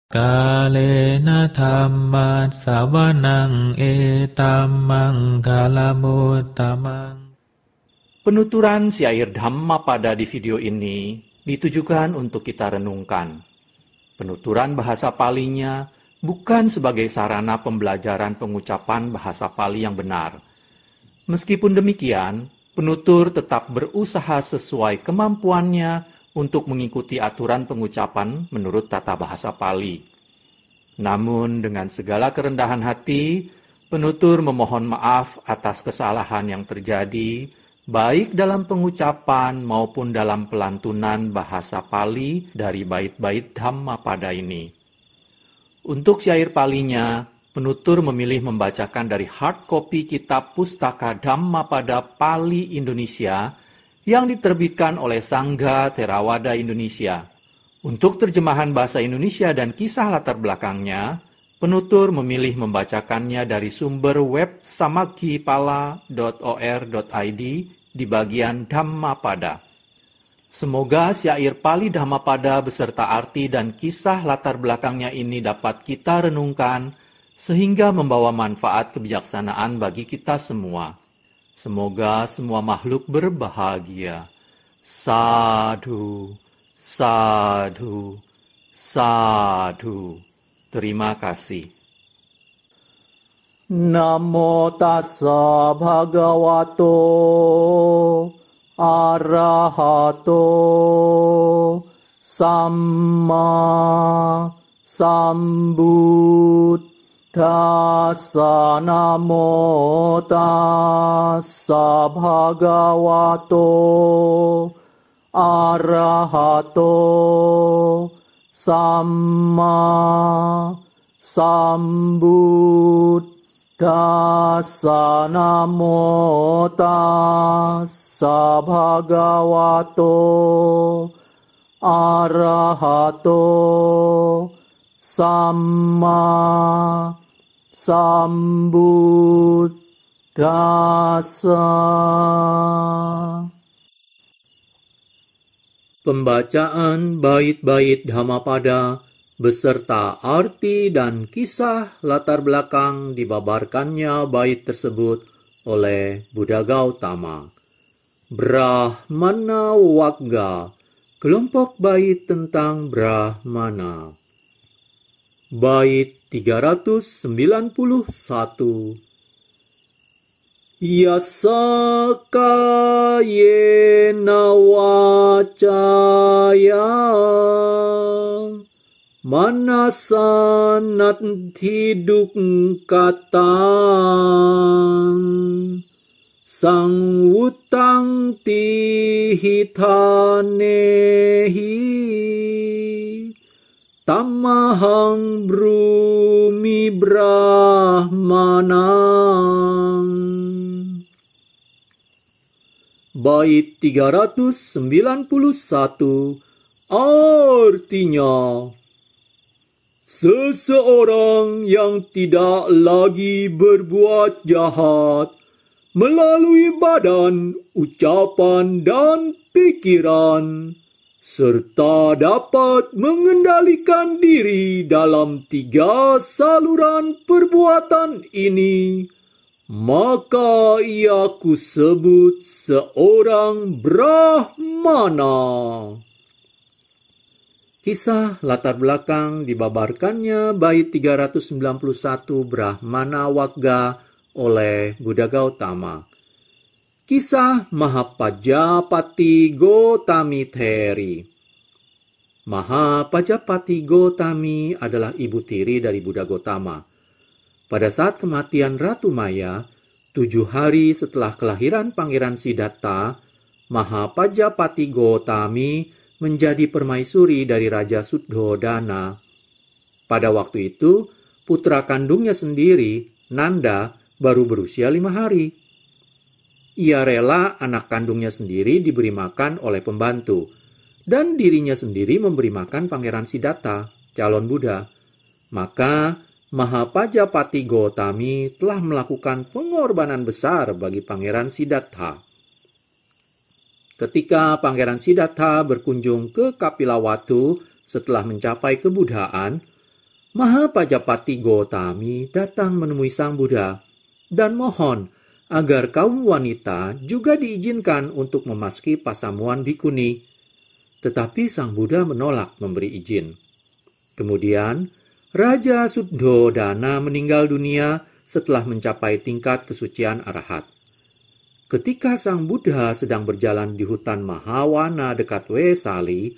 Kalena dhammat sawanang etamang kalamutamang. Penuturan syair Dhammapada di video ini ditujukan untuk kita renungkan. Penuturan bahasa Palinya bukan sebagai sarana pembelajaran pengucapan bahasa Pali yang benar. Meskipun demikian, penutur tetap berusaha sesuai kemampuannya untuk mengikuti aturan pengucapan menurut tata bahasa Pali. Namun dengan segala kerendahan hati, penutur memohon maaf atas kesalahan yang terjadi, baik dalam pengucapan maupun dalam pelantunan bahasa Pali dari bait-bait Dhammapada ini. Untuk syair Palinya, penutur memilih membacakan dari hard copy kitab Pustaka Dhammapada Pali Indonesia yang diterbitkan oleh Sangga Theravada Indonesia. Untuk terjemahan bahasa Indonesia dan kisah latar belakangnya, penutur memilih membacakannya dari sumber web samakkhipala.or.id di bagian Dhammapada. Semoga syair Pali Dhammapada beserta arti dan kisah latar belakangnya ini dapat kita renungkan sehingga membawa manfaat kebijaksanaan bagi kita semua. Semoga semua makhluk berbahagia. Sadhu, sadhu, sadhu. Terima kasih. Namo tassa bhagavato arahato samma sambuddhassa. Namo tassa bhagavato arahato samma sambuddhassa. Namo tassa bhagavato arahato samma sambuddhassa. Pembacaan bait-bait Dhammapada beserta arti dan kisah latar belakang dibabarkannya bait tersebut oleh Buddha Gautama. Brahmana Wagga, kelompok bait tentang Brahmana. Bait 391. Yasakayena wacaya manasanati dukkatang sangwutang tihitanehi tamahang brumi brahmanang. Bait 391 artinya, seseorang yang tidak lagi berbuat jahat melalui badan, ucapan, dan pikiran, serta dapat mengendalikan diri dalam 3 saluran perbuatan ini, maka ia kusebut seorang Brahmana. Kisah latar belakang dibabarkannya bait 391 Brahmana Wagga oleh Buddha Gautama. Kisah Mahapajapati Gotami Theri. Mahapajapati Gotami adalah ibu tiri dari Buddha Gautama. Pada saat kematian Ratu Maya, 7 hari setelah kelahiran Pangeran Siddhartha, Mahapajapati Gotami menjadi permaisuri dari Raja Suddhodana. Pada waktu itu, putra kandungnya sendiri, Nanda, baru berusia 5 hari. Ia rela anak kandungnya sendiri diberi makan oleh pembantu, dan dirinya sendiri memberi makan Pangeran Siddhartha, calon Buddha. Maka Mahapajapati Gotami telah melakukan pengorbanan besar bagi Pangeran Siddhartha. Ketika Pangeran Siddhartha berkunjung ke Kapilawatu setelah mencapai kebuddhaan, Mahapajapati Gotami datang menemui Sang Buddha dan mohon agar kaum wanita juga diizinkan untuk memasuki pasamuan bikuni. Tetapi Sang Buddha menolak memberi izin. Kemudian, Raja Suddhodana meninggal dunia setelah mencapai tingkat kesucian arahat. Ketika Sang Buddha sedang berjalan di hutan Mahawana dekat Wesali,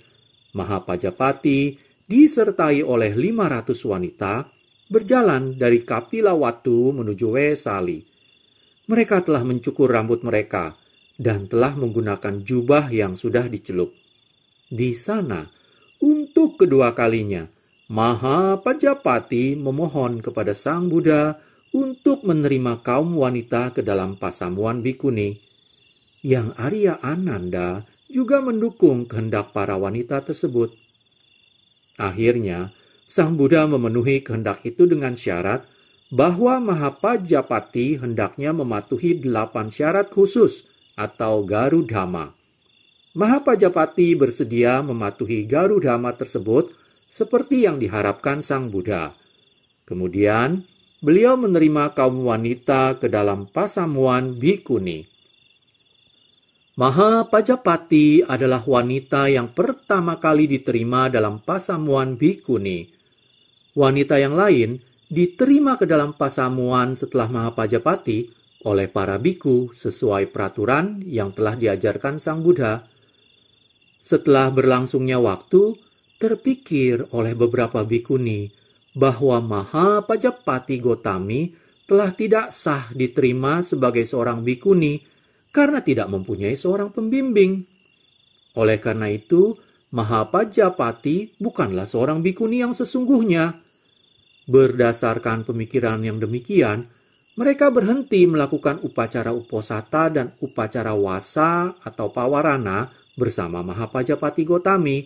Mahapajapati disertai oleh 500 wanita berjalan dari Kapilawatu menuju Wesali. Mereka telah mencukur rambut mereka dan telah menggunakan jubah yang sudah dicelup. Di sana, untuk kedua kalinya, Mahapajapati memohon kepada Sang Buddha untuk menerima kaum wanita ke dalam pasamuan bikuni. Yang Arya Ananda juga mendukung kehendak para wanita tersebut. Akhirnya, Sang Buddha memenuhi kehendak itu dengan syarat bahwa Mahapajapati hendaknya mematuhi 8 syarat khusus atau Garudhamma. Mahapajapati bersedia mematuhi Garudhamma tersebut seperti yang diharapkan Sang Buddha. Kemudian, beliau menerima kaum wanita ke dalam pasamuan bikuni. Mahapajapati adalah wanita yang pertama kali diterima dalam pasamuan bikuni. Wanita yang lain diterima ke dalam pasamuan setelah Mahapajapati oleh para biku sesuai peraturan yang telah diajarkan Sang Buddha. Setelah berlangsungnya waktu, terpikir oleh beberapa bikuni bahwa Mahapajapati Gotami telah tidak sah diterima sebagai seorang bikuni karena tidak mempunyai seorang pembimbing. Oleh karena itu, Mahapajapati bukanlah seorang bikuni yang sesungguhnya. Berdasarkan pemikiran yang demikian, mereka berhenti melakukan upacara uposata dan upacara wasa atau pawarana bersama Mahapajapati Gotami.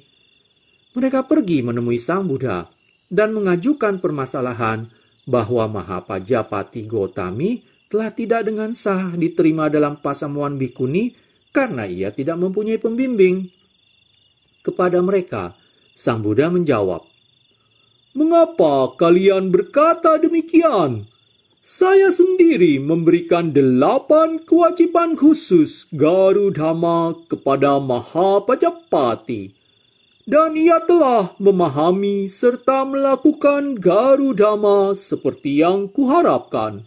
Mereka pergi menemui Sang Buddha dan mengajukan permasalahan bahwa Mahapajapati Gotami telah tidak dengan sah diterima dalam pasamuan bikuni karena ia tidak mempunyai pembimbing. Kepada mereka, Sang Buddha menjawab, "Mengapa kalian berkata demikian? Saya sendiri memberikan 8 kewajiban khusus Garudhamma kepada Mahapajapati. Dan ia telah memahami serta melakukan Garudhamma seperti yang kuharapkan.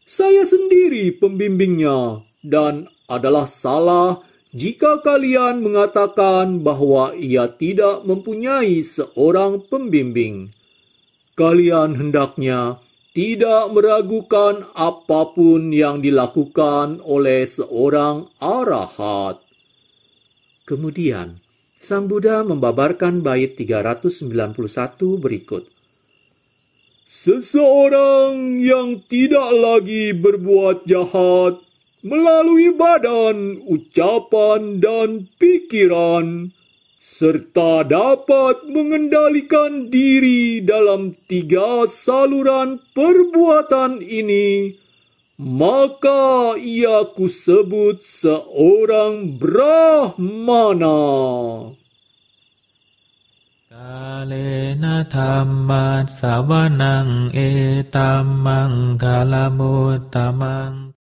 Saya sendiri pembimbingnya dan adalah salah jika kalian mengatakan bahwa ia tidak mempunyai seorang pembimbing. Kalian hendaknya tidak meragukan apapun yang dilakukan oleh seorang arahat." Kemudian, Sang Buddha membabarkan bait 391 berikut. "Seseorang yang tidak lagi berbuat jahat melalui badan, ucapan, dan pikiran, serta dapat mengendalikan diri dalam 3 saluran perbuatan ini, maka ia kusebut seorang Brahmana." Kalena dhammat savanang etam mangkala muttamang